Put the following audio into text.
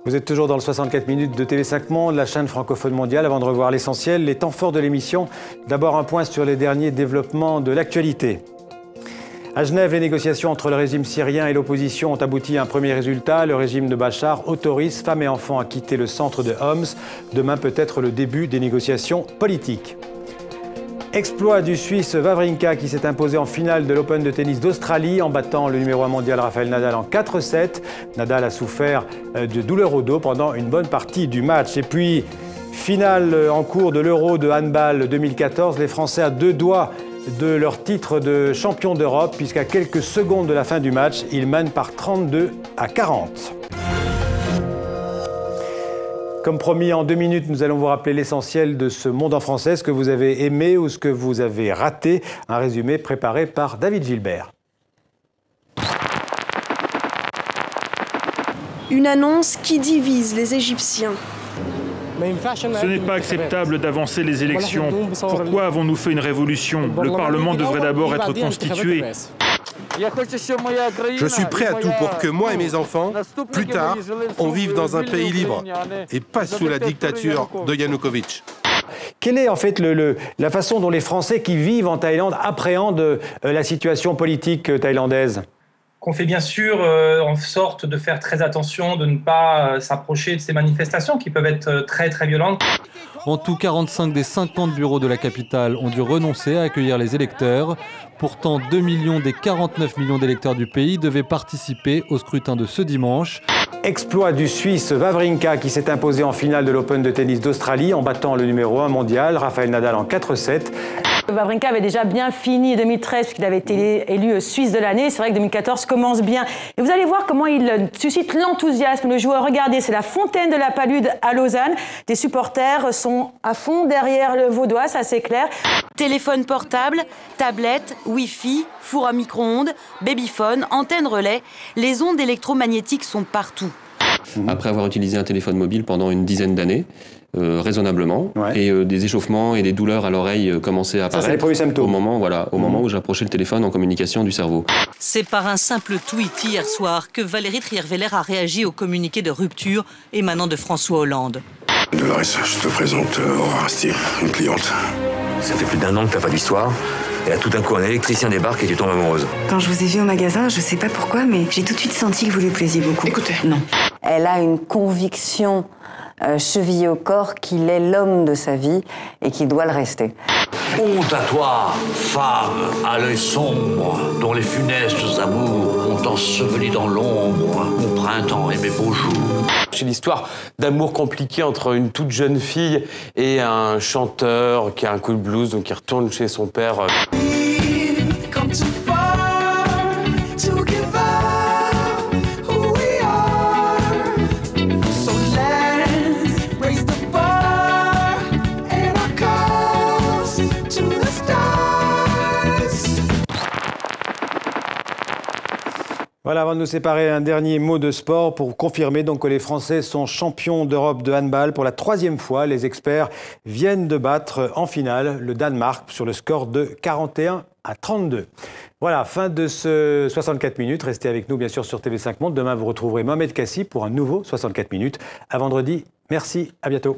Vous êtes toujours dans le 64 minutes de TV5 Monde, la chaîne francophone mondiale. Avant de revoir l'essentiel, les temps forts de l'émission. D'abord un point sur les derniers développements de l'actualité. À Genève, les négociations entre le régime syrien et l'opposition ont abouti à un premier résultat. Le régime de Bachar autorise femmes et enfants à quitter le centre de Homs. Demain peut être le début des négociations politiques. Exploit du Suisse Wawrinka qui s'est imposé en finale de l'Open de tennis d'Australie en battant le numéro 1 mondial Rafael Nadal en 4-7. Nadal a souffert de douleurs au dos pendant une bonne partie du match. Et puis, finale en cours de l'Euro de handball 2014. Les Français à deux doigts de leur titre de champion d'Europe puisqu'à quelques secondes de la fin du match, ils mènent par 32-40. Comme promis, en 2 minutes, nous allons vous rappeler l'essentiel de ce monde en français, ce que vous avez aimé ou ce que vous avez raté. Un résumé préparé par David Gilbert. Une annonce qui divise les Égyptiens. Ce n'est pas acceptable d'avancer les élections. Pourquoi avons-nous fait une révolution? Le Parlement devrait d'abord être constitué. Je suis prêt à tout pour que moi et mes enfants, plus tard, on vive dans un pays libre et pas sous la dictature de Yanukovych. Quelle est en fait la façon dont les Français qui vivent en Thaïlande appréhendent la situation politique thaïlandaise? Qu'on fait bien sûr en sorte de faire très attention, de ne pas s'approcher de ces manifestations qui peuvent être très très violentes. En tout, 45 des 50 bureaux de la capitale ont dû renoncer à accueillir les électeurs. Pourtant, 2 millions des 49 millions d'électeurs du pays devaient participer au scrutin de ce dimanche. Exploit du Suisse Wawrinka qui s'est imposé en finale de l'Open de tennis d'Australie en battant le numéro 1 mondial, Rafael Nadal en 4-7. Wawrinka avait déjà bien fini 2013 puisqu'il avait été élu Suisse de l'année. C'est vrai que 2014 commence bien. Et vous allez voir comment il suscite l'enthousiasme. Le joueur, regardez, c'est la fontaine de la Palude à Lausanne. Des supporters sont à fond derrière le Vaudois, ça c'est clair. Téléphone portable, tablette, Wi-Fi, four à micro-ondes, babyphone, antenne relais. Les ondes électromagnétiques sont partout. Après avoir utilisé un téléphone mobile pendant une dizaine d'années, raisonnablement, et des échauffements et des douleurs à l'oreille commençaient à apparaître. Ça, c'est les premiers symptômes. Au moment où j'approchais le téléphone en communication du cerveau. C'est par un simple tweet hier soir que Valérie Trierweiler a réagi au communiqué de rupture émanant de François Hollande. Dolores, je te présente Aurore Asti, une cliente. Ça fait plus d'1 an que t'as pas d'histoire. Et là, tout d'un coup, un électricien débarque et tu tombes amoureuse. Quand je vous ai vu au magasin, je sais pas pourquoi, mais j'ai tout de suite senti que vous lui plaisiez beaucoup. Écoutez. Non. Elle a une conviction chevillée au corps qu'il est l'homme de sa vie et qu'il doit le rester. Honte à toi, femme à l'œil sombre, dont les funestes amours ont enseveli dans l'ombre mon printemps et mes beaux jours. C'est l'histoire d'amour compliqué entre une toute jeune fille et un chanteur qui a un coup de blues, donc qui retourne chez son père. Voilà, avant de nous séparer, un dernier mot de sport pour confirmer donc que les Français sont champions d'Europe de handball pour la 3e fois. Les experts viennent de battre en finale le Danemark sur le score de 41-32. Voilà, fin de ce 64 minutes. Restez avec nous bien sûr sur TV5 Monde. Demain, vous retrouverez Mohamed Kassi pour un nouveau 64 minutes. À vendredi. Merci, à bientôt.